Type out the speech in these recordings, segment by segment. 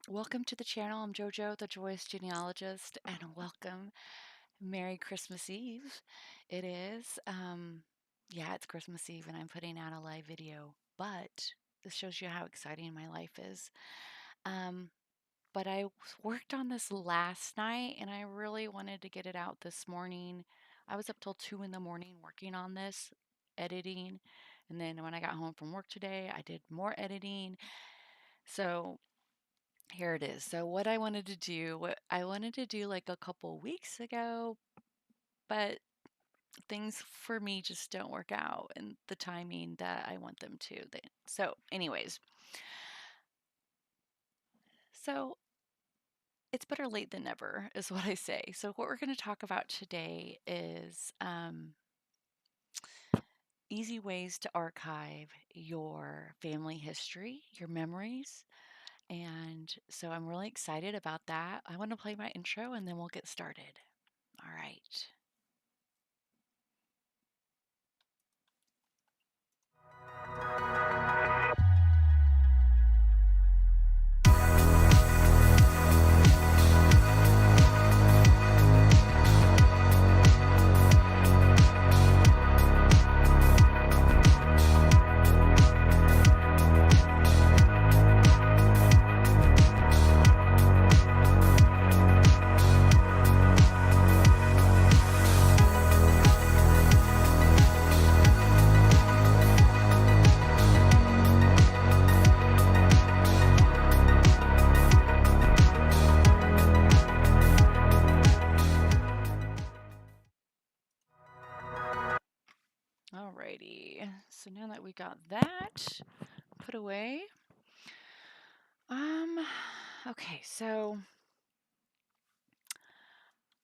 Welcome to the channel. I'm JoJo, the Joyous Genealogist, and welcome. Merry Christmas Eve. It is. Yeah, it's Christmas Eve, and I'm putting out a live video, but this shows you how exciting my life is. Um, but I worked on this last night, and I really wanted to get it out this morning. I was up till 2 in the morning working on this, editing, and then when I got home from work today, I did more editing. So here it is. So what I wanted to do, what I wanted to do like a couple weeks ago, but things for me just don't work out in the timing that I want them to. So anyways, so it's better late than never is what I say. So what we're going to talk about today is easy ways to archive your family history, your memories. And so I'm really excited about that. I want to play my intro and then we'll get started. All right. Alrighty, so now that we got that put away, okay, so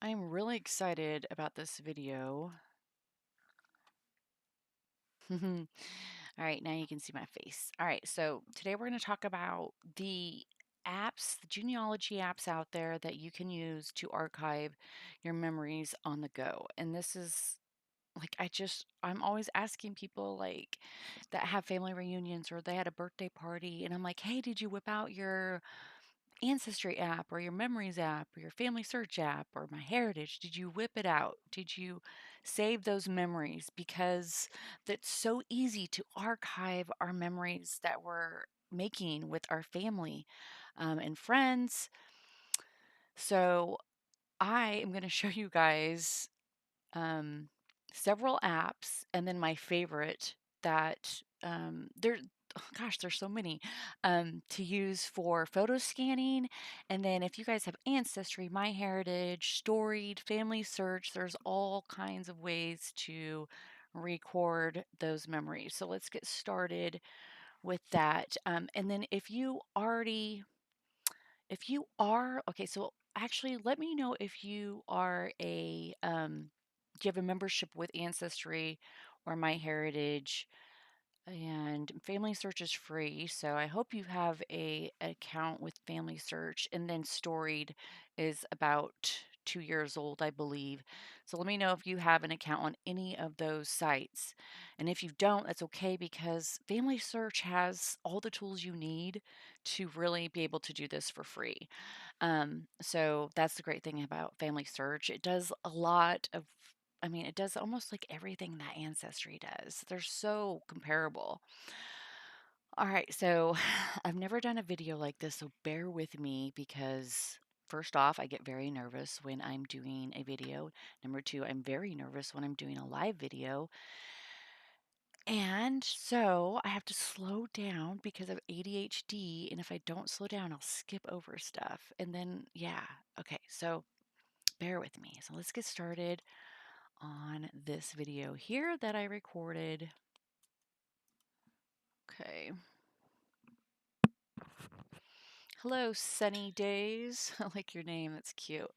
I'm really excited about this video. All right, now you can see my face. All right, so today we're going to talk about the apps, the genealogy apps out there that you can use to archive your memories on the go. And this is like I'm always asking people like that have family reunions or they had a birthday party and I'm like, "Hey, did you whip out your Ancestry app or your Memories app or your Family Search app or My Heritage? Did you whip it out? Did you save those memories?" Because that's so easy to archive our memories that we're making with our family and friends. So I am going to show you guys um, several apps, and then my favorite that gosh, there's so many to use for photo scanning. And then if you guys have Ancestry, MyHeritage, Storied, Family Search, there's all kinds of ways to record those memories. So let's get started with that. And then if you are, okay, so actually let me know if you are do you have a membership with Ancestry or MyHeritage? And Family Search is free, so I hope you have a account with Family Search. And then Storied is about 2 years old, I believe. So let me know if you have an account on any of those sites. And if you don't, that's okay because Family Search has all the tools you need to really be able to do this for free. So that's the great thing about Family Search. It does a lot of it does almost like everything that Ancestry does. They're so comparable. All right, so I've never done a video like this, so bear with me because first off, I get very nervous when I'm doing a video. Number two, I'm very nervous when I'm doing a live video. And so I have to slow down because of ADHD. And if I don't slow down, I'll skip over stuff. And then, yeah, okay, so bear with me. So let's get started on this video here that I recorded. Okay. Hello, sunny days. I like your name. That's cute.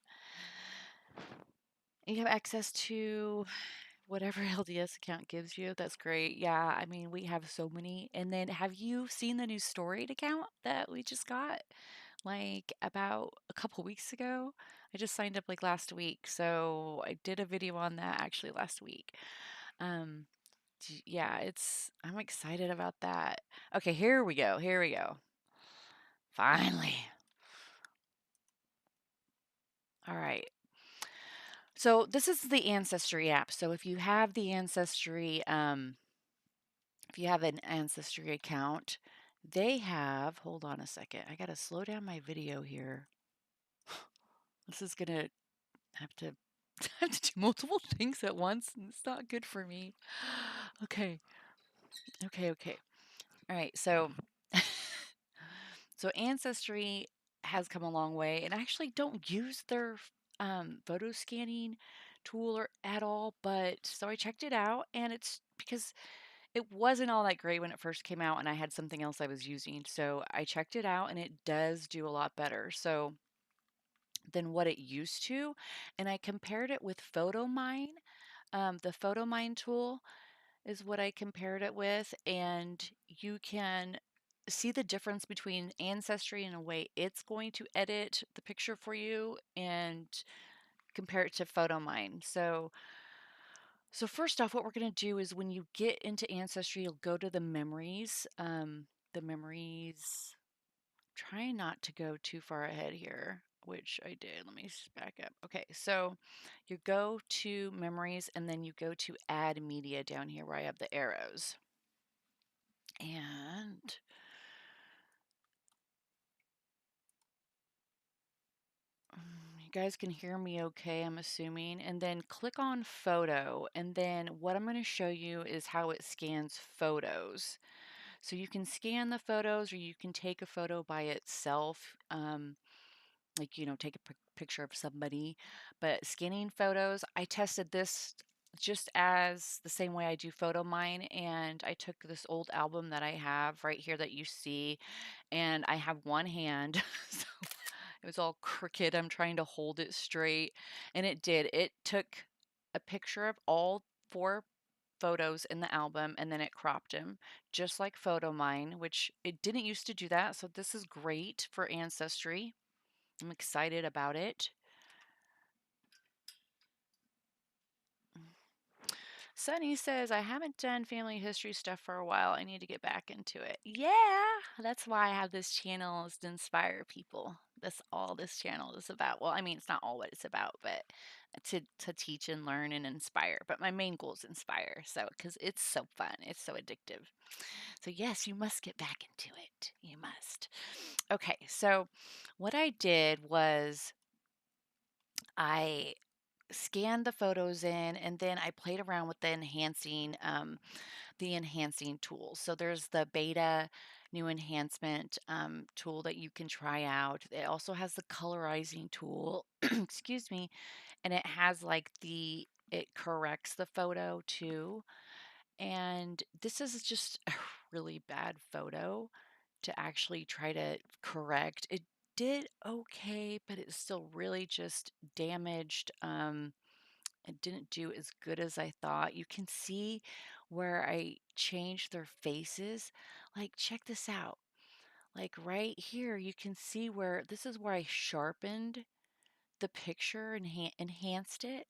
You have access to whatever LDS account gives you. That's great. Yeah, I mean, we have so many. And then have you seen the new Storied account that we just got? Like about a couple weeks ago. I just signed up like last week. So I did a video on that actually last week. Um, yeah, I'm excited about that. Okay, here we go. Here we go. Finally. All right. So this is the Ancestry app. So if you have the Ancestry, if you have an Ancestry account, they have, hold on a second, I got to slow down my video here. This is going to have to have to do multiple things at once, and it's not good for me. Okay. Okay. All right. So so Ancestry has come a long way, and I actually don't use their photo scanning tool or at all, but so I checked it out, and it's because it wasn't all that great when it first came out, and I had something else I was using. So I checked it out, and it does do a lot better. So than what it used to, and I compared it with PHOTOMYNE. The PHOTOMYNE tool is what I compared it with, and you can see the difference between Ancestry and a way it's going to edit the picture for you and compare it to PHOTOMYNE. So first off, what we're going to do is when you get into Ancestry, you'll go to the memories. The memories, try not to go too far ahead here, which I did. Let me back up. Okay, so you go to memories and then you go to add media down here where I have the arrows. And you guys can hear me okay, I'm assuming. And then click on photo. And then what I'm going to show you is how it scans photos. So you can scan the photos or you can take a photo by itself. Like, take a picture of somebody. But scanning photos, I tested this just as the same way I do PhotoMine. And I took this old album that I have right here that you see, and I have one hand. So it was all crooked. I'm trying to hold it straight. And it did. It took a picture of all four photos in the album and then it cropped them just like PhotoMine, which it didn't used to do that. So this is great for Ancestry. I'm excited about it. Sunny says, I haven't done family history stuff for a while. I need to get back into it. Yeah, that's why I have this channel, is to inspire people. That's all this channel is about. Well, I mean, it's not all what it's about, but to teach and learn and inspire. But my main goal is inspire. So, because it's so fun, it's so addictive. So, yes, you must get back into it. You must. Okay, so what I did was I scanned the photos in and then I played around with the enhancing tools. So there's the beta new enhancement tool that you can try out. It also has the colorizing tool, excuse me, and it has like it corrects the photo too. And this is just a really bad photo to actually try to correct. It did okay, but it's still really just damaged. It didn't do as good as I thought. You can see where I changed their faces. Like, check this out. Like, right here, you can see where this is where I sharpened the picture and enhanced it,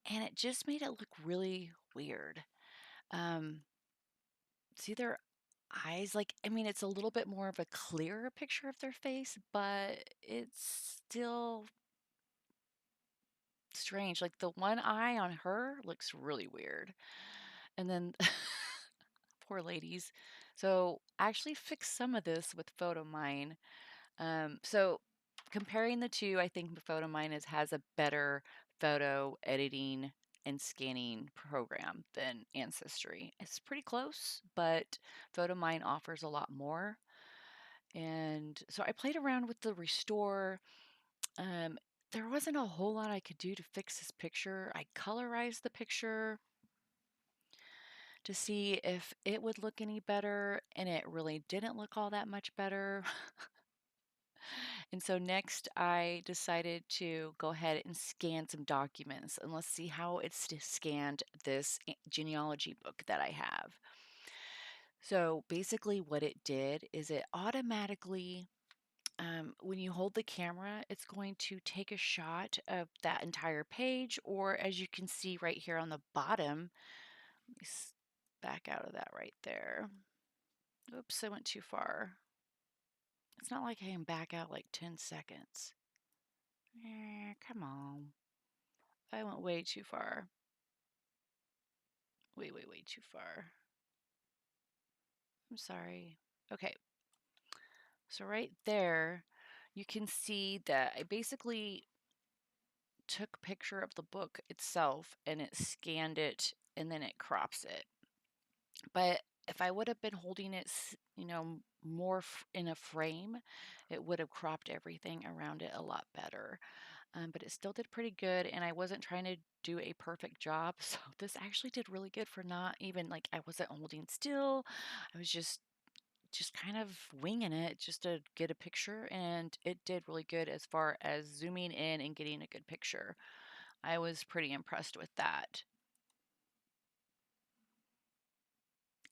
and it just made it look really weird. Um, See their eyes? Like, I mean, it's a little bit more of a clearer picture of their face, but it's still strange. Like, the one eye on her looks really weird. And then poor ladies. So I actually fixed some of this with PhotoMine. So comparing the two, I think PhotoMine has a better photo editing and scanning program than Ancestry. It's pretty close, but PhotoMine offers a lot more. And so I played around with the restore. Um, there wasn't a whole lot I could do to fix this picture. I colorized the picture to see if it would look any better, and it really didn't look all that much better. And so next I decided to go ahead and scan some documents, and let's see how it's scanned this genealogy book that I have. So basically what it did is it automatically, when you hold the camera, it's going to take a shot of that entire page, or as you can see right here on the bottom, let me back out of that right there. Oops, I went too far. It's not like I can back out like 10 seconds. Come on. I went way too far. Way too far. I'm sorry. Okay. So right there, you can see that I basically took a picture of the book itself and it scanned it and then it crops it. But if I would have been holding it, more in a frame, it would have cropped everything around it a lot better. But it still did pretty good, and I wasn't trying to do a perfect job. So this actually did really good for not even like I wasn't holding still. I was just kind of winging it just to get a picture, and it did really good as far as zooming in and getting a good picture. I was pretty impressed with that.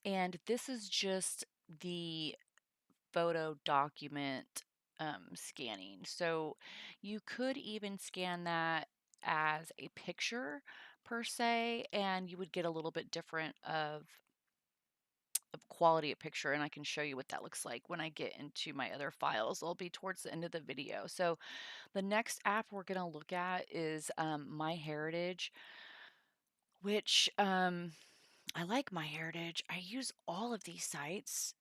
And this is just the photo document scanning. So you could even scan that as a picture per se, and you would get a little bit different of quality of picture, and I can show you what that looks like when I get into my other files. It'll be towards the end of the video. So the next app we're going to look at is MyHeritage, which I like MyHeritage. I use all of these sites.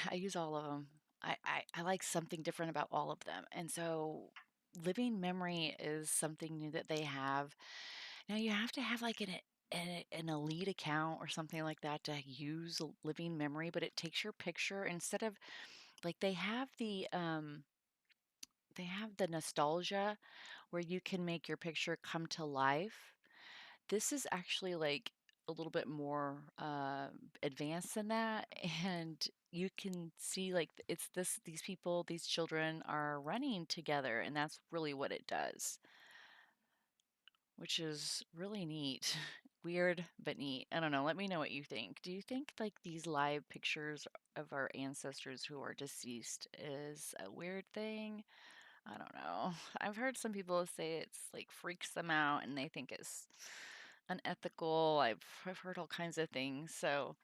I use all of them. I like something different about all of them. And so living memory is something new that they have. Now you have to have like an elite account or something like that to use living memory, but it takes your picture instead of like they have the nostalgia where you can make your picture come to life. This is actually like a little bit more advanced than that, and you can see like it's these people, these children are running together, and that's really what it does, which is really neat. Weird, but neat. I don't know. Let me know what you think. Do you think like these live pictures of our ancestors who are deceased is a weird thing? I don't know. I've heard some people say it's like freaks them out and they think it's unethical. I've heard all kinds of things. So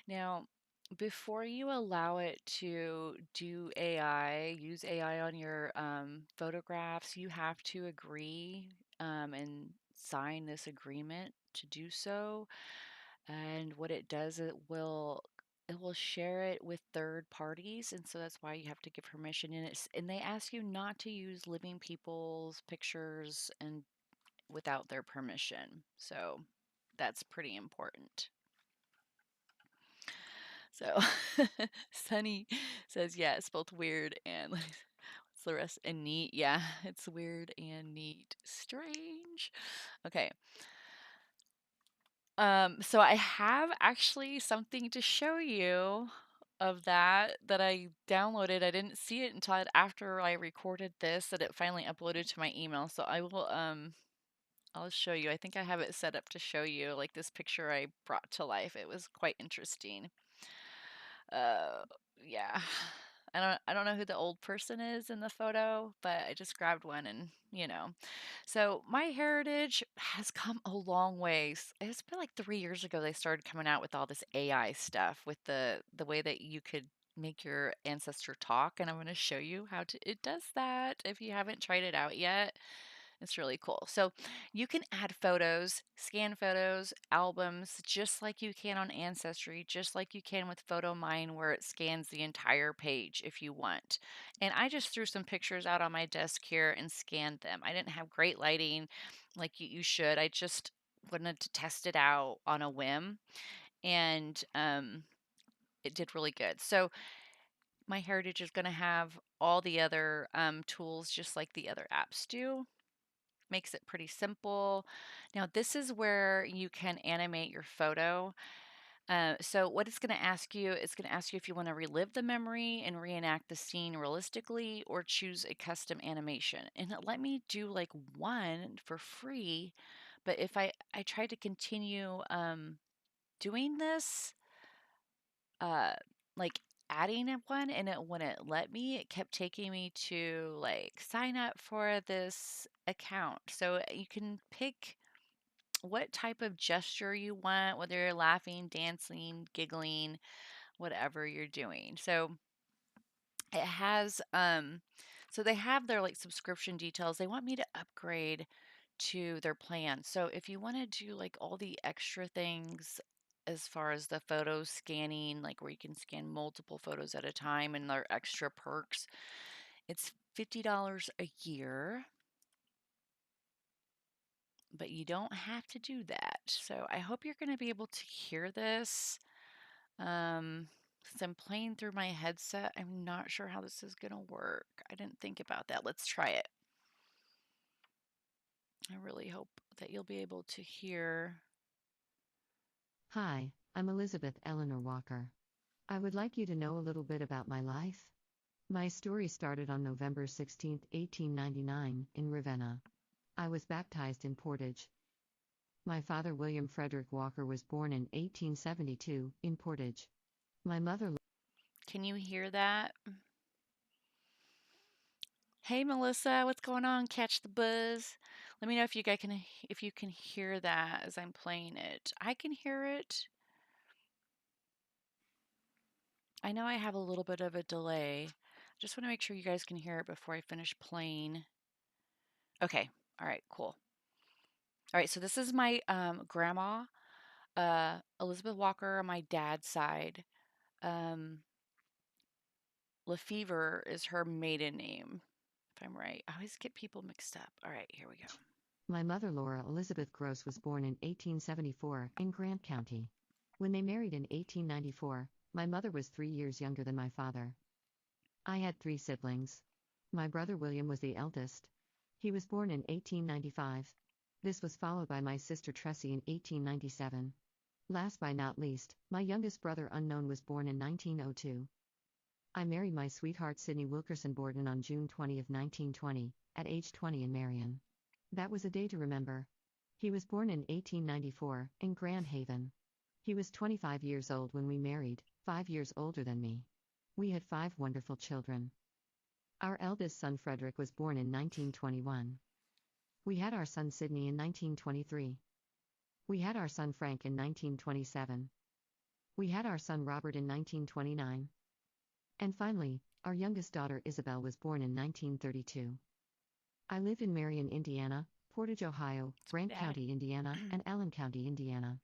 now, before you allow it to do AI, use AI on your photographs, you have to agree and sign this agreement to do so. And what it does, it will share it with third parties, and so that's why you have to give permission. And they ask you not to use living people's pictures and without their permission. So that's pretty important. So Sunny says, yeah, it's both weird and what's the rest? And neat. Yeah, it's weird and neat. Strange. Okay. So I have actually something to show you of that I downloaded. I didn't see it until after I recorded this that it finally uploaded to my email. So I'll show you. I think I have it set up to show you like this picture I brought to life. It was quite interesting. Uh, yeah. I don't know who the old person is in the photo, but I just grabbed one and. So MyHeritage has come a long ways. It's been like 3 years ago they started coming out with all this AI stuff with the way that you could make your ancestor talk, and I'm going to show you how it does that if you haven't tried it out yet. It's really cool. So you can add photos, scan photos, albums, just like you can on Ancestry, just like you can with PhotoMyne, where it scans the entire page if you want. And I just threw some pictures out on my desk here and scanned them. I didn't have great lighting like you should. I just wanted to test it out on a whim, and it did really good. So MyHeritage is going to have all the other tools just like the other apps do. Makes it pretty simple. Now, this is where you can animate your photo. So what it's going to ask you, it's going to ask you if you want to relive the memory and reenact the scene realistically or choose a custom animation. And let me do like one for free. But if I tried to continue doing this, uh, like adding one and it wouldn't let me. It kept taking me to like sign up for this account. So you can pick what type of gesture you want, whether you're laughing, dancing, giggling, whatever you're doing. So it has So they have their like subscription details. They want me to upgrade to their plan. So if you want to do like all the extra things as far as the photo scanning, like where you can scan multiple photos at a time and their extra perks, it's $50 a year, but you don't have to do that. So I hope you're going to be able to hear this. Since I'm playing through my headset, I'm not sure how this is going to work. I didn't think about that. Let's try it. I really hope that you'll be able to hear. Hi, I'm Elizabeth Eleanor Walker. I would like you to know a little bit about my life. My story started on November 16, 1899, in Ravenna. I was baptized in Portage. My father, William Frederick Walker, was born in 1872 in Portage. My mother, Can you hear that? Hey Melissa, what's going on? Catch the buzz. Let me know if you can hear that as I'm playing it. I can hear it. I know I have a little bit of a delay. I just want to make sure you guys can hear it before I finish playing. Okay. All right, cool. All right, so this is my grandma, Elizabeth Walker on my dad's side. Um, Lefevre is her maiden name, if I'm right. I always get people mixed up. All right, here we go. my mother Laura Elizabeth Gross, was born in 1874 in Grant County. When they married in 1894, my mother was 3 years younger than my father. I had 3 siblings. My brother William was the eldest. He was born in 1895. This was followed by my sister Tressie in 1897. Last but not least, my youngest brother Unknown was born in 1902. I married my sweetheart Sydney Wilkerson Borden on June 20, 1920, at age 20 in Marion. That was a day to remember. He was born in 1894, in Grand Haven. He was 25 years old when we married, 5 years older than me. We had 5 wonderful children. Our eldest son Frederick was born in 1921. We had our son Sidney in 1923. We had our son Frank in 1927. We had our son Robert in 1929. And finally, our youngest daughter Isabel was born in 1932. I live in Marion, Indiana, Portage, Ohio, It's my Grant dad. County, Indiana, and Allen County, Indiana.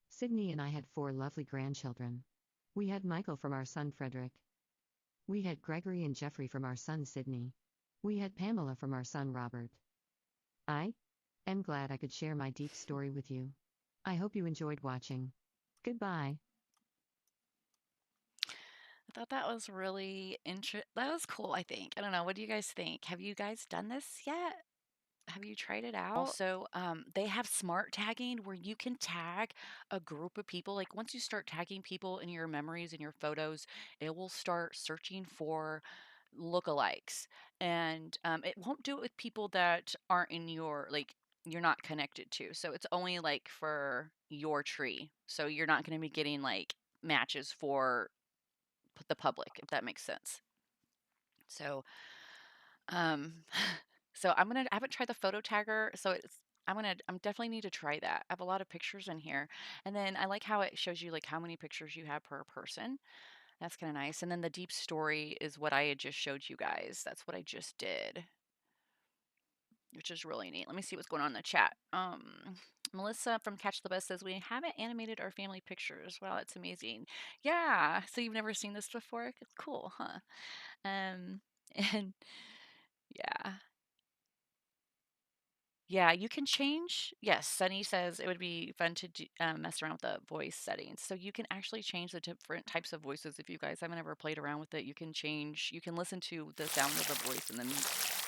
Sidney and I had 4 lovely grandchildren. We had Michael from our son Frederick. We had Gregory and Jeffrey from our son Sidney. We had Pamela from our son Robert. I am glad I could share my deep story with you. I hope you enjoyed watching. Goodbye. I thought that was really that was cool, I think. I don't know. What do you guys think? Have you guys done this yet? Have you tried it out? Also, they have smart tagging where you can tag a group of people. Like once you start tagging people in your memories and your photos, it will start searching for lookalikes, and it won't do it with people that aren't in your like you're not connected to. So it's only like for your tree. So you're not going to be getting like matches for the public, if that makes sense. So um, so I haven't tried the photo tagger, so I'm definitely need to try that. I have a lot of pictures in here. And then I like how it shows you like how many pictures you have per person. That's kind of nice. And then the deep story is what I had just showed you guys. That's what I just did, which is really neat. Let me see what's going on in the chat. Melissa from Catch the Bus says we haven't animated our family pictures. Wow, that's amazing. Yeah. So you've never seen this before? It's cool, huh? Um, and yeah. Yeah, you can change. Yes, Sunny says it would be fun to mess around with the voice settings. So you can actually change the different types of voices. If you guys haven't ever played around with it, you can listen to the sound of the voice and then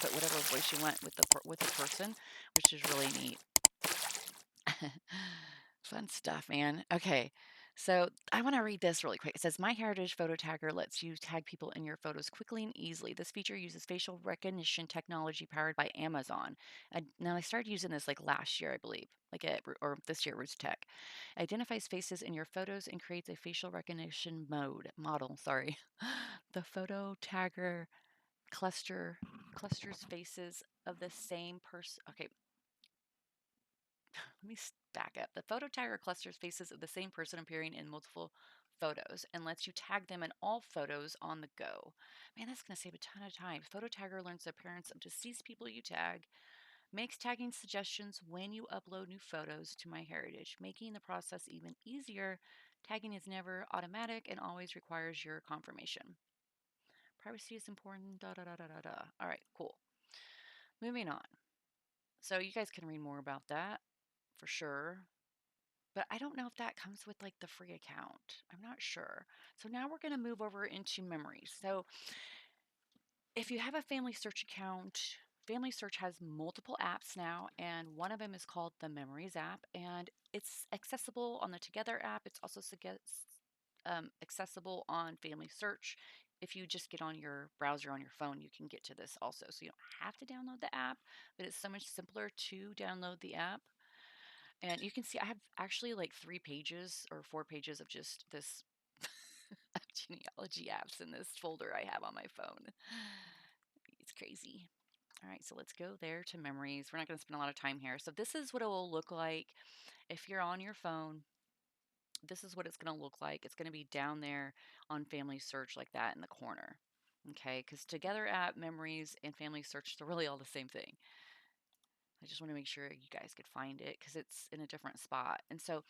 put whatever voice you want with with the person, which is really neat. Fun stuff, man. Okay. So I want to read this really quick. It says, My Heritage Photo Tagger lets you tag people in your photos quickly and easily. This feature uses facial recognition technology powered by Amazon. Now, I started using this like last year, I believe, or this year, Roots Tech. Identifies faces in your photos and creates a facial recognition model. Sorry. The photo tagger clusters faces of the same person. Okay, let me back up. The photo tagger clusters faces of the same person appearing in multiple photos and lets you tag them in all photos on the go. Man, that's going to save a ton of time. Photo Tagger learns the appearance of deceased people you tag, makes tagging suggestions when you upload new photos to MyHeritage, making the process even easier. Tagging is never automatic and always requires your confirmation. Privacy is important. Da da da da da da. All right, cool. Moving on. So you guys can read more about that for sure. But I don't know if that comes with like the free account. I'm not sure. So now we're going to move over into memories. So if you have a Family Search account, Family Search has multiple apps now, and one of them is called the Memories app, and it's accessible on the Together app. It's also accessible on Family Search. If you just get on your browser on your phone, you can get to this also. So you don't have to download the app, but it's so much simpler to download the app. And you can see I have actually like 3 pages or 4 pages of just this genealogy apps in this folder I have on my phone. It's crazy. All right, so let's go there to memories. We're not going to spend a lot of time here. So this is what it will look like if you're on your phone. This is what it's going to look like. It's going to be down there on Family Search like that in the corner. Okay, because Together app, memories, and Family Search, they're really all the same thing. I just want to make sure you guys could find it because it's in a different spot. And so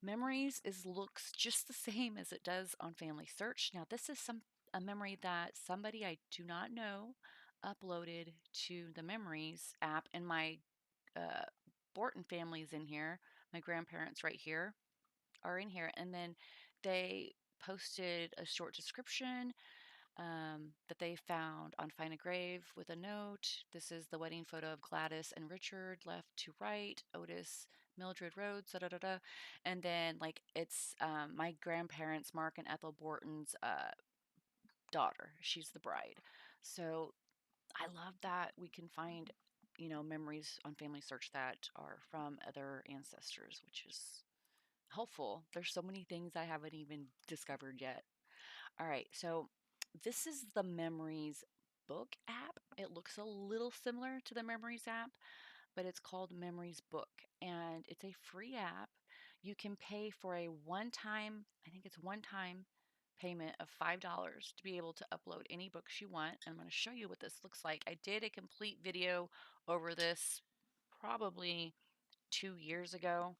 memories is looks just the same as it does on Family Search. Now this is a memory that somebody I do not know uploaded to the Memories app, and my uh, Borton family's in here. My grandparents right here are in here, and then they posted a short description that they found on Find a Grave with a note. This is the wedding photo of Gladys and Richard, left to right, Otis, Mildred Rhodes, da da da da. And then, like, it's my grandparents, Mark and Ethel Borton's daughter. She's the bride. So I love that we can find, memories on Family Search that are from other ancestors, which is helpful. There's so many things I haven't even discovered yet. All right, so this is the Memories Book app. It looks a little similar to the Memories app, but it's called Memories Book, and it's a free app. You can pay for a I think it's one time payment of $5 to be able to upload any books you want. I'm going to show you what this looks like. I did a complete video over this probably 2 years ago,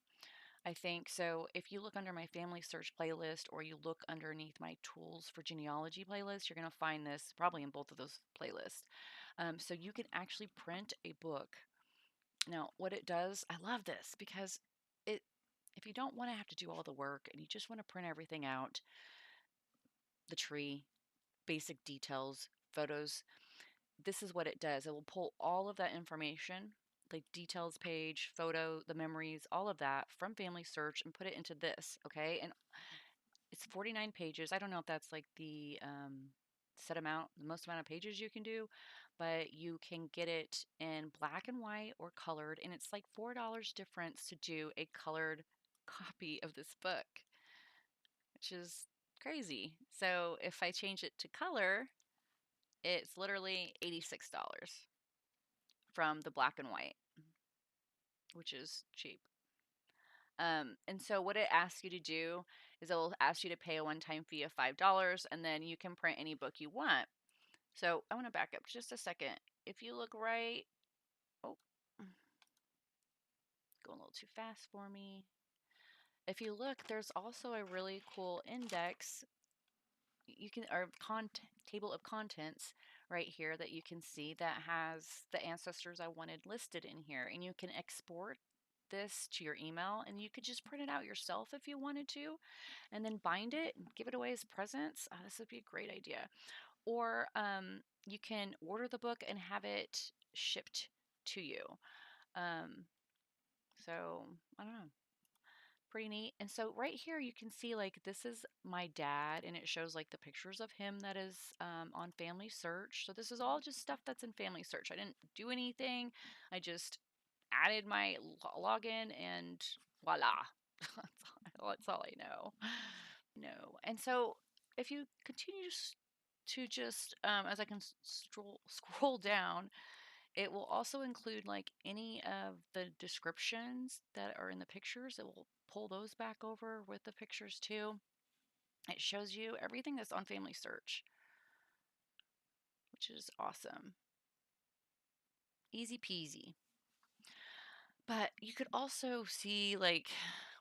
I think. So if you look under my Family Search playlist or you look underneath my Tools for Genealogy playlist, you're going to find this probably in both of those playlists. So you can actually print a book. Now, what it does, I love this because it, if you don't want to have to do all the work and you just want to print everything out, the tree, basic details, photos, this is what it does. It will pull all of that information, the details page, photo, the memories, all of that from Family Search and put it into this. Okay. And it's 49 pages. I don't know if that's like the set amount, the most amount of pages you can do, but you can get it in black and white or colored. And it's like $4 difference to do a colored copy of this book, which is crazy. So if I change it to color, it's literally $86 from the black and white, which is cheap. And so what it asks you to do is it will ask you to pay a one-time fee of $5, and then you can print any book you want. So I want to back up just a second. If you look right, oh, going a little too fast for me. If you look, there's also a really cool index. You can, or table of contents right here that you can see that has the ancestors I wanted listed in here, and you can export this to your email, and you could just print it out yourself if you wanted to, and then bind it and give it away as presents. This would be a great idea. Or you can order the book and have it shipped to you. Um, so I don't know, pretty neat. And so right here you can see like this is my dad, and it shows like the pictures of him that is on Family Search. So this is all just stuff that's in Family Search. I didn't do anything. I just added my login and voila. That's all I know. No. And so if you continue to just as I can scroll down, it will also include like any of the descriptions that are in the pictures. It will pull those back over with the pictures too. It shows you everything that's on Family Search, which is awesome. Easy peasy. But you could also see like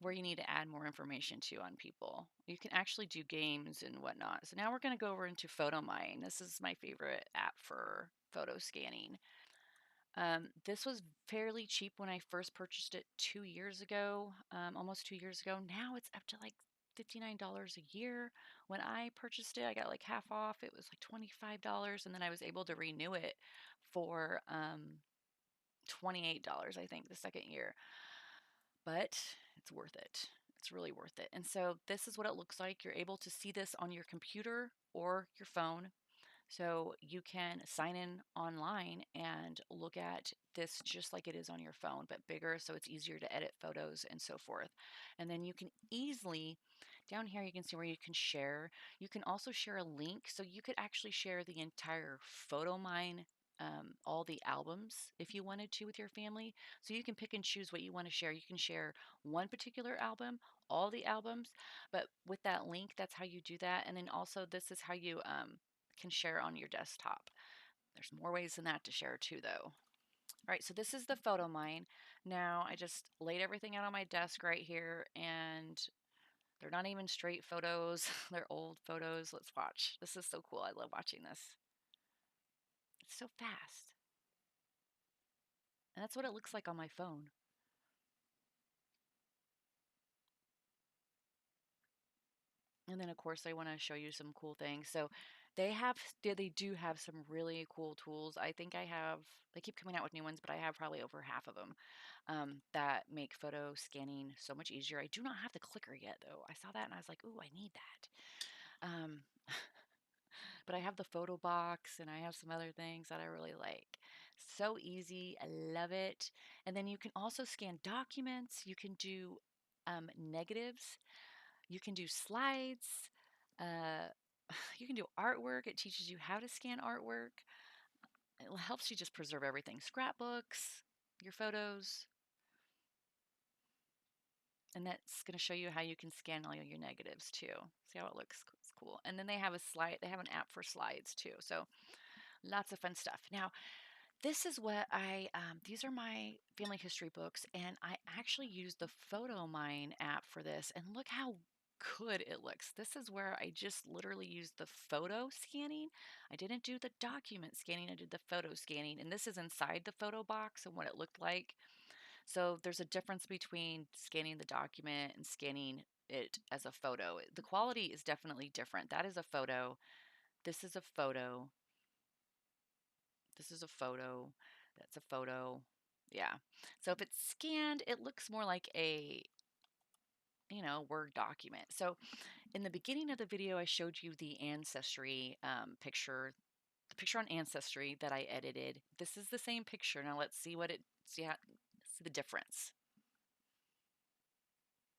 where you need to add more information to on people. You can actually do games and whatnot. So now we're going to go over into PhotoMyne. This is my favorite app for photo scanning. This was fairly cheap when I first purchased it 2 years ago, almost 2 years ago. Now it's up to like $59 a year. When I purchased it, I got like half off. It was like $25, and then I was able to renew it for $28, I think, the second year. But it's worth it. It's really worth it. And so this is what it looks like. You're able to see this on your computer or your phone. So you can sign in online and look at this just like it is on your phone, but bigger, so it's easier to edit photos and so forth. And then you can easily, down here, you can see where you can share. You can also share a link, so you could actually share the entire PhotoMyne, all the albums if you wanted to with your family. So you can pick and choose what you want to share. You can share one particular album, all the albums, but with that link, that's how you do that. And then also, this is how you can share on your desktop. There's more ways than that to share too, though. All right, so this is the PhotoMyne. Now I just laid everything out on my desk right here, and they're not even straight photos. They're old photos. Let's watch. This is so cool. I love watching this. It's so fast. And that's what it looks like on my phone. And then of course I want to show you some cool things. So they do have some really cool tools. I think they keep coming out with new ones, but I have probably over half of them that make photo scanning so much easier. I do not have the clicker yet though. I saw that and I was like, ooh, I need that. But I have the photo box and I have some other things that I really like. So easy. I love it. And then you can also scan documents. You can do negatives. You can do slides. Uh, you can do artwork. It teaches you how to scan artwork. It helps you just preserve everything. Scrapbooks, your photos, and that's going to show you how you can scan all your negatives too. See how it looks? It's cool. And then they have a slide. They have an app for slides too. So lots of fun stuff. Now, this is what these are my family history books, and I actually used the PhotoMyne app for this, and look how good it looks. This is where I just literally used the photo scanning. I didn't do the document scanning, I did the photo scanning, and this is inside the photo box and what it looked like. So there's a difference between scanning the document and scanning it as a photo. The quality is definitely different. That is a photo. This is a photo. This is a photo. That's a photo. Yeah. So if it's scanned, it looks more like a, Word document. So in the beginning of the video, I showed you the Ancestry picture, the picture on Ancestry that I edited. This is the same picture. Now let's see see the difference.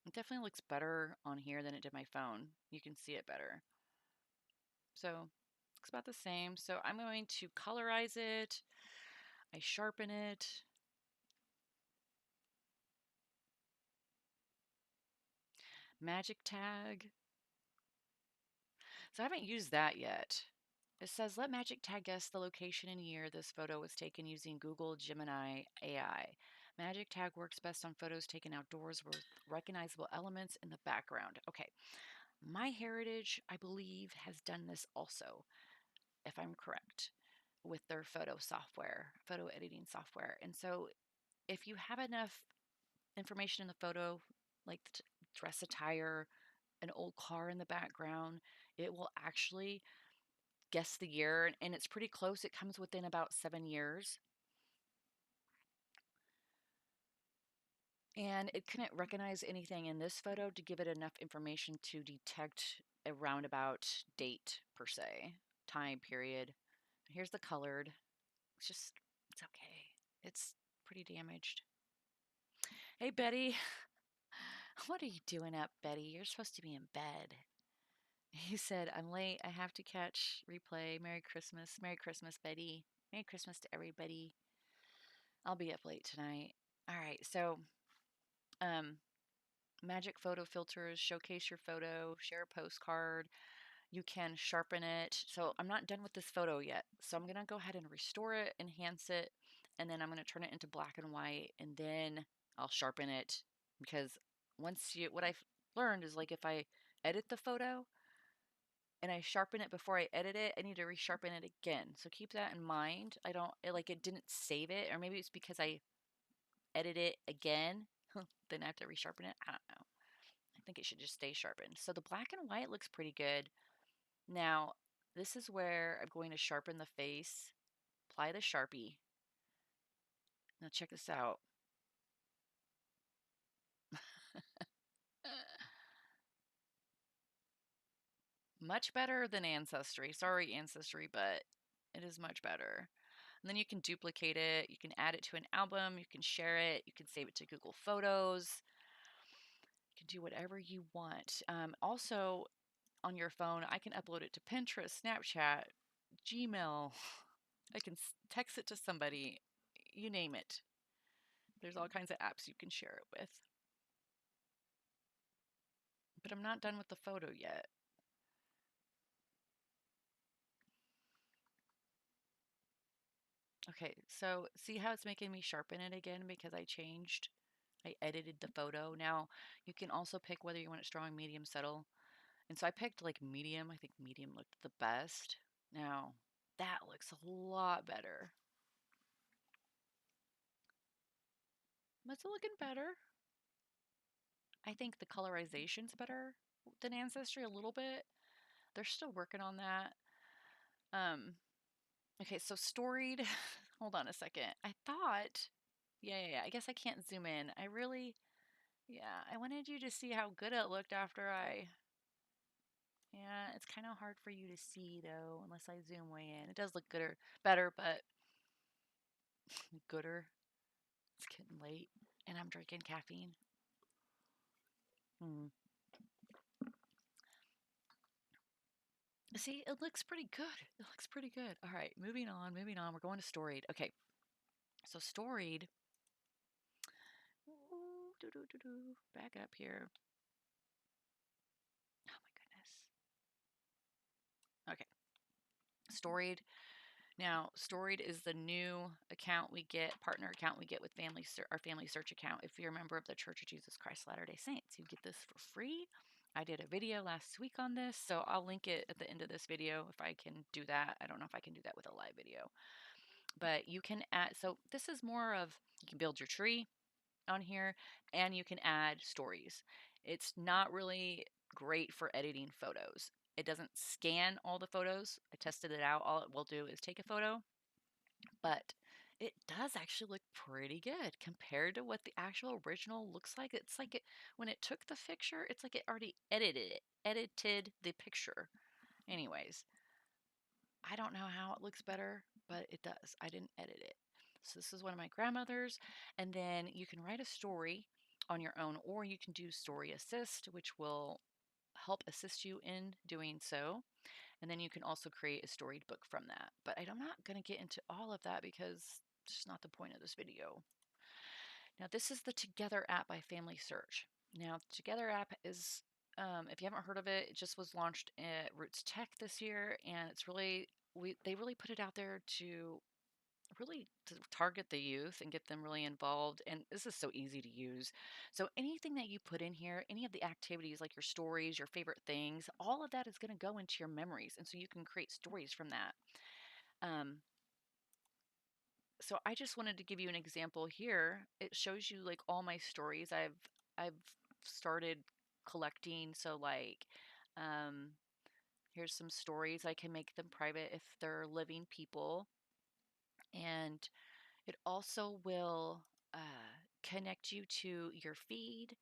It definitely looks better on here than it did my phone. You can see it better. So looks about the same. So I'm going to colorize it. I sharpen it. Magic tag. So I haven't used that yet. It says, let Magic Tag guess the location and year this photo was taken using Google Gemini AI. Magic Tag works best on photos taken outdoors with recognizable elements in the background. Okay, MyHeritage, I believe, has done this also, if I'm correct, with their photo editing software. And so if you have enough information in the photo, like the dress attire, an old car in the background, it will actually guess the year, and it's pretty close. It comes within about 7 years. And it couldn't recognize anything in this photo to give it enough information to detect a roundabout date, per se, time period. Here's the colored. It's okay. It's pretty damaged. Hey, Betty. What are you doing up, Betty? You're supposed to be in bed. He said, I'm late. I have to catch replay. Merry Christmas. Merry Christmas, Betty. Merry Christmas to everybody. I'll be up late tonight. All right. So, um, Magic photo filters, showcase your photo, share a postcard. You can sharpen it. So I'm not done with this photo yet. So I'm going to go ahead and restore it, enhance it, and then I'm going to turn it into black and white, and then I'll sharpen it because what I've learned is like if I edit the photo and I sharpen it before I edit it, I need to resharpen it again. So keep that in mind. I don't like it didn't save it, or maybe it's because I edit it again, then I have to resharpen it. I don't know. I think it should just stay sharpened. So the black and white looks pretty good. Now, this is where I'm going to sharpen the face, apply the Sharpie. Now check this out. Much better than Ancestry. Sorry, Ancestry, but it is much better. And then you can duplicate it. You can add it to an album. You can share it. You can save it to Google Photos. You can do whatever you want. Also, on your phone, I can upload it to Pinterest, Snapchat, Gmail. I can text it to somebody. You name it. There's all kinds of apps you can share it with. But I'm not done with the photo yet. Okay, so see how it's making me sharpen it again because I edited the photo. Now you can also pick whether you want it strong, medium, subtle. And so I picked like medium. I think medium looked the best. Now that looks a lot better. Is it looking better? I think the colorization's better than Ancestry a little bit. They're still working on that. Um, okay, so storied. Hold on a second. I thought, yeah. I guess I can't zoom in. Yeah, I wanted you to see how good it looked after yeah, it's kind of hard for you to see though, unless I zoom way in. It does look better, but gooder. It's getting late and I'm drinking caffeine. Hmm. See, it looks pretty good. It looks pretty good. All right, moving on. We're going to storied. Okay, so storied. Ooh, back up here. Oh my goodness. Okay, storied. Now, Storied is the new account we get, partner account we get with our Family Search account. If you're a member of the Church of Jesus Christ Latter-day Saints, you get this for free. I did a video last week on this, so I'll link it at the end of this video if I can do that. I don't know if I can do that with a live video, but you can add. So this is more of you can build your tree on here, and you can add stories. It's not really great for editing photos. It doesn't scan all the photos. I tested it out. All it will do is take a photo, but it does actually look pretty good compared to what the actual original looks like. It's like when it took the picture, it's like it already edited the picture. Anyways, I don't know how it looks better, but it does. I didn't edit it. So this is one of my grandmother's. And then you can write a story on your own, or you can do story assist, which will help assist you in doing so. And then you can also create a storied book from that. But I'm not going to get into all of that because it's just not the point of this video. Now, this is the Together app by Family Search. Now, the Together app is, if you haven't heard of it, it just was launched at Roots Tech this year, and it's really they really put it out there to really to target the youth and get them really involved. And this is so easy to use. So anything that you put in here, any of the activities like your stories, your favorite things, all of that is going to go into your memories, and so you can create stories from that. Um, so I just wanted to give you an example here. It shows you like all my stories I've started collecting. So like um here's some stories. I can make them private if they're living people, and it also will connect you to your feed.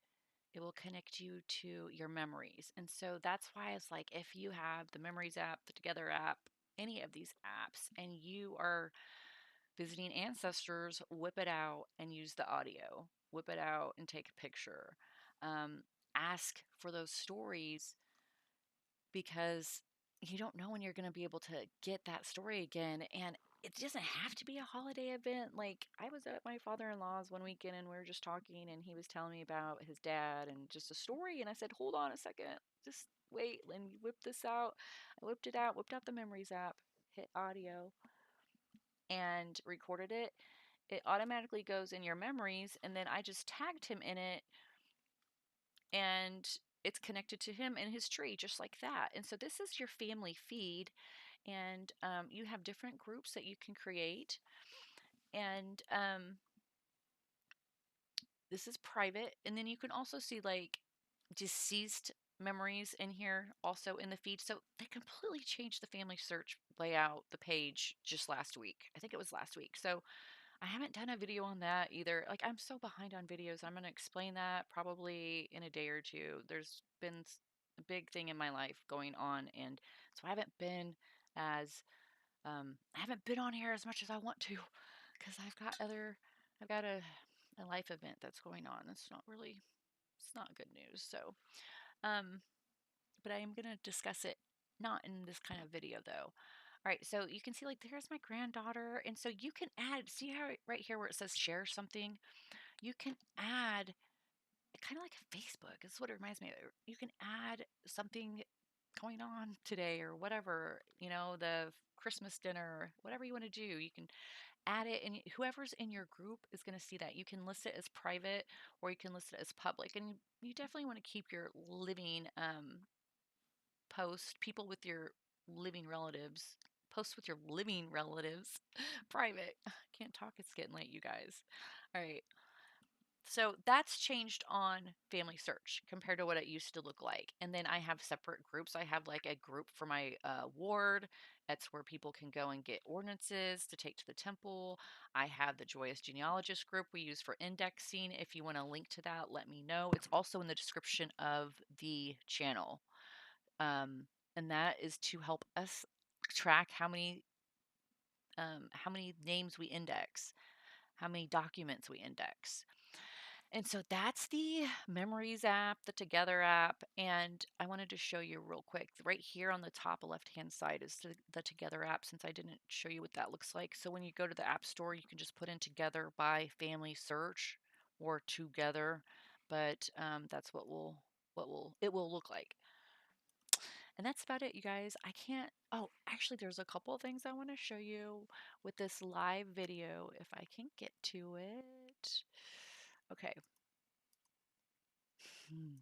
It will connect you to your memories. And so that's why it's like if you have the Memories app, the Together app, any of these apps, and you are visiting ancestors, whip it out and use the audio. Whip it out and take a picture. Um, Ask for those stories because you don't know when you're going to be able to get that story again. And it doesn't have to be a holiday event. Like, I was at my father-in-law's one weekend and we were just talking and he was telling me about his dad and just a story. And I said, hold on a second, just wait. Let me whip this out. I whipped it out, whipped out the memories app, hit audio, and recorded it. It automatically goes in your memories. And then I just tagged him in it and it's connected to him and his tree just like that. And so this is your family feed. And you have different groups that you can create. And this is private. And then you can also see like deceased memories in here also in the feed. So they completely changed the family search layout, the page just last week. I think it was last week. So I haven't done a video on that either. Like, I'm so behind on videos. I'm going to explain that probably in a day or two. There's been a big thing in my life going on. And so I haven't been on here as much as I want to because I've got a life event that's going on. It's not good news. So, um, but I am going to discuss it not in this kind of video though. All right, so you can see like there's my granddaughter, and so you can add. See how right here where it says share something, you can add kind of like a Facebook. It's what it reminds me of. You can add something going on today or whatever, the Christmas dinner, whatever you want to do. You can add it, and whoever's in your group is going to see that. You can list it as private or you can list it as public, and you definitely want to keep your living post people with your living relatives posts with your living relatives private. Can't talk, it's getting late, you guys. All right, so that's changed on family search compared to what it used to look like. And then I have separate groups. I have like a group for my ward. That's where people can go and get ordinances to take to the temple. I have the joyous genealogist group we use for indexing. If you want a link to that, let me know. It's also in the description of the channel. um, and that is to help us track how many names we index, how many documents we index. And so that's the Memories app, the Together app, and I wanted to show you real quick. Right here on the top left-hand side is the Together app, since I didn't show you what that looks like. So when you go to the App Store, you can just put in Together by Family Search or Together, but that's it will look like. And that's about it, you guys. I can't. Oh, actually, there's a couple of things I want to show you with this live video if I can get to it. Okay. Hmm.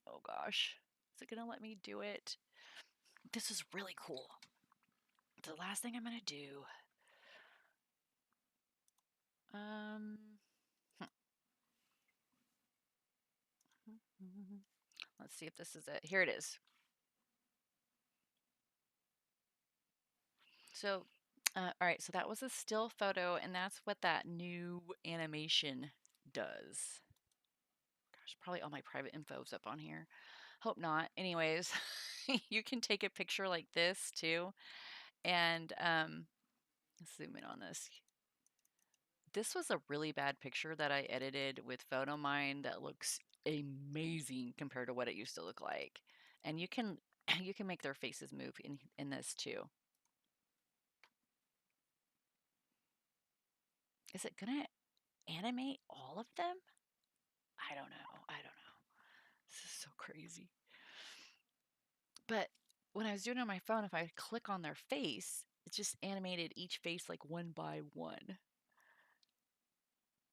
Oh gosh. Is it going to let me do it? This is really cool. It's the last thing I'm going to do. Um, let's see if this is it. Here it is. So, all right. So that was a still photo, and that's what that new animation does. Gosh, probably all my private info is up on here. Hope not. Anyways, you can take a picture like this too. And let's zoom in on this. This was a really bad picture that I edited with PHOTOMYNE that looks amazing compared to what it used to look like. And you can you can make their faces move in this too. Is it gonna animate all of them? I don't know. I don't know. This is so crazy. But when I was doing it on my phone, if I click on their face, it just animated each face like one by one.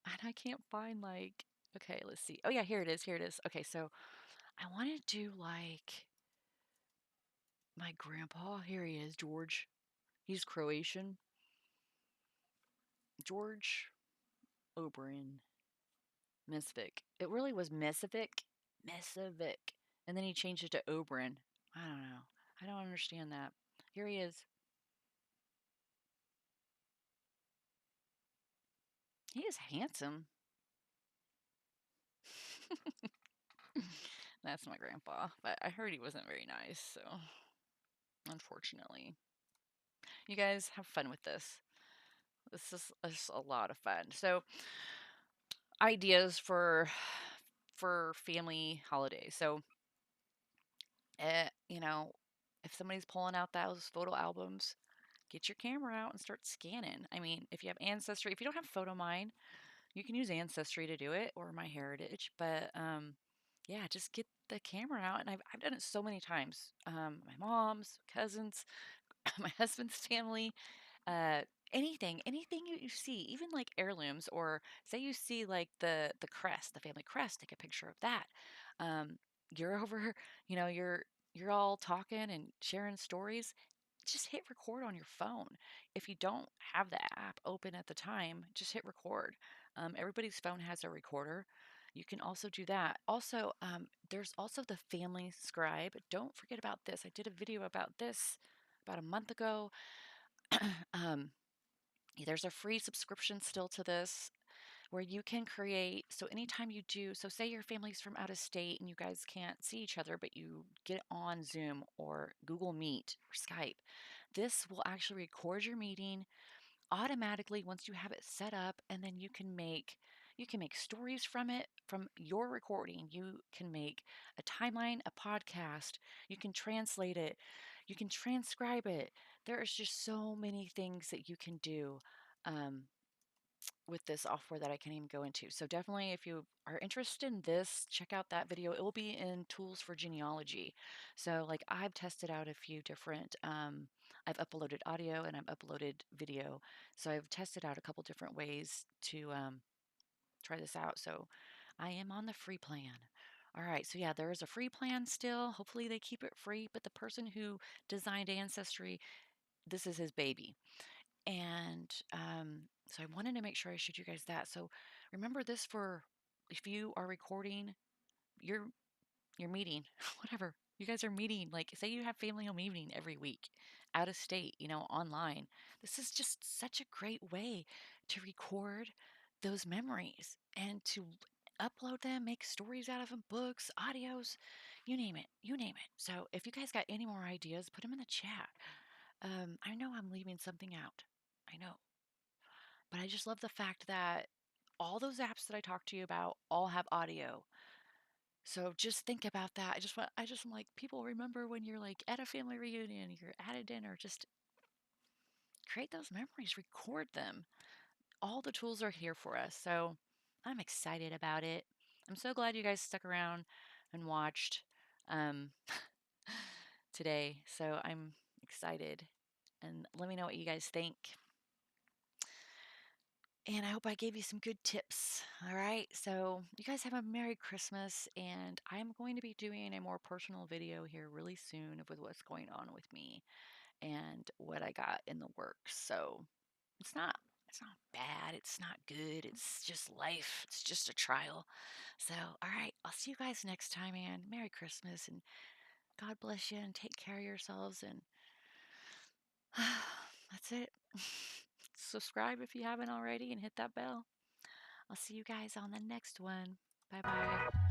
And I can't find like, okay, let's see. Oh yeah, here it is. Here it is. Okay, so I want to do like my grandpa. Here he is, George. He's Croatian. George Oberon. Misvik. It really was Misvik. Misvik. And then he changed it to Oberon. I don't know. I don't understand that. Here he is. He is handsome. That's my grandpa. But I heard he wasn't very nice, so unfortunately. You guys have fun with this. This is a lot of fun. So, ideas for family holidays. So, you know, if somebody's pulling out those photo albums, get your camera out and start scanning. I mean, if you have Ancestry, if you don't have PhotoMyne, you can use Ancestry to do it or MyHeritage. But yeah, just get the camera out. And I've done it so many times. My mom's, cousins, my husband's family, uh, anything you see, even like heirlooms, or say you see like the crest, the family crest, take a picture of that. Um, you're over, you're all talking and sharing stories. Just hit record on your phone. If you don't have the app open at the time, just hit record. Everybody's phone has a recorder. You can also do that. Also, there's also the Family Scribe. Don't forget about this. I did a video about this about a month ago. um, there's a free subscription still to this where you can create. So, anytime you do, so say your family's from out of state and you guys can't see each other, but you get on Zoom or Google Meet or Skype, this will actually record your meeting automatically once you have it set up, and then you can make stories from it, from your recording. You can make a timeline, a podcast. You can translate it, you can transcribe it. There's just so many things that you can do um, with this software that I can't even go into. So definitely, if you are interested in this, check out that video. It will be in tools for genealogy. So like I've tested out a few different. I've uploaded audio and I've uploaded video. So I've tested out a couple different ways to try this out. So I am on the free plan. All right, so yeah, there is a free plan still. Hopefully they keep it free. But the person who designed Ancestry, this is his baby. And so I wanted to make sure I showed you guys that. So remember this for if you are recording your your meeting, whatever. You guys are meeting, like say you have family home evening every week, out of state, online. This is just such a great way to record those memories and to upload them, make stories out of them, books, audios, you name it, you name it. So if you guys got any more ideas, put them in the chat. I know I'm leaving something out. I know. But I just love the fact that all those apps that I talked to you about all have audio. So just think about that. I just am like, people remember when you're like at a family reunion, you're at a dinner, just create those memories, record them. All the tools are here for us. So I'm excited about it. I'm so glad you guys stuck around and watched um, today. So I'm excited. And let me know what you guys think. And I hope I gave you some good tips. All right. So, you guys have a Merry Christmas. And I'm going to be doing a more personal video here really soon with what's going on with me and what I got in the works. So, it's not. It's not bad. It's not good. It's just life. It's just a trial. So, all right. I'll see you guys next time, and Merry Christmas, and God bless you, and take care of yourselves. And that's it. Subscribe if you haven't already, and hit that bell. I'll see you guys on the next one. Bye bye.